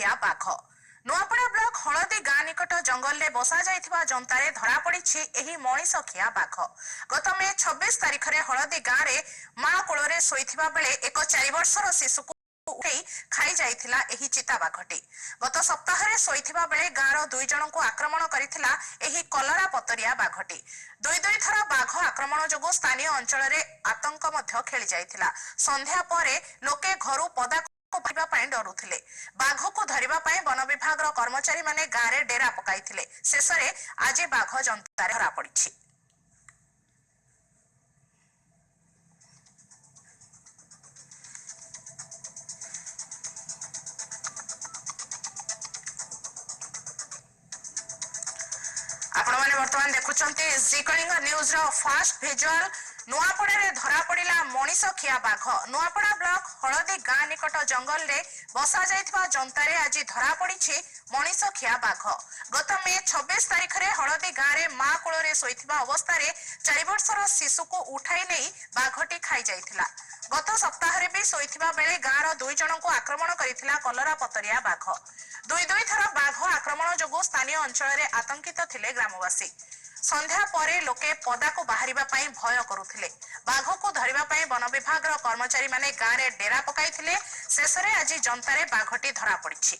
ମଣିଷଖିଆ ବାଘ नुआपड़ा ब्लॉक हलदी गाँ निकट जंगल में बसा जाइथिबा जंतारे धरा पड़िछि एही मणिषखिया बाघ। गत मे 26 तारिख रे हलदी गाँ रे मां कोଳରେ सोइथिबा बेले एक 4 वर्षर शिशुको उठै खाई जाइथिला एही चिता बाघटी। गत सप्ताह रे सोइथिबा बेले गाँर 2 जनको आक्रमण करिथिला एही कलरा पतरिया बाघटी। दुई थर बाघ आक्रमण जोगु स्थानीय अंचल रे आतंक मध्य खेली जाइथिला। संध्या परे लोके घरु पदा डरुथिले। बाघ को धरिबा पाई वन विभाग कर्मचारी माने गाँ रे डेरा पकाइथिले। शेषरे आज बाघ जंतारे धरा पड़िछि। आपण माने वर्तमान देखुचंती जी कलिंग न्यूज रो फास्ट विजुअल। नुआपड़ा रे धरा पड़िला मणिषखिया बाघ। नुआपड़ा ब्लॉक हलदी गाँ निकट जंगल रे बसा जाइथिबा जंतारे आज धरा पड़िछि मणिषखिया बाघ। गत मे 26 तारिख रे हलदी गाँ रे मां कोଳରେ सोइथिबा अवस्था रे 4 वर्षर शिशु को उठाई नै बाघटी खाई जाइथिला। गत सप्ताह रे भी सोइथिबा बेले गाँर 2 जनको आक्रमण करिथिला कलरा पतरिया बाघ। दुई थर बाघ आक्रमण जोगु स्थानीय अंचल रे आतंकित थिले ग्रामवासी। संध्या परे लोके पदा को बाहरिबा पाई भय करुथिले। बाघ को धरिबा पाई वन विभाग कर्मचारी माने गाँ रे डेरा पकाइथिले। शेषरे आज जंतारे बाघटी धरा पड़िछि।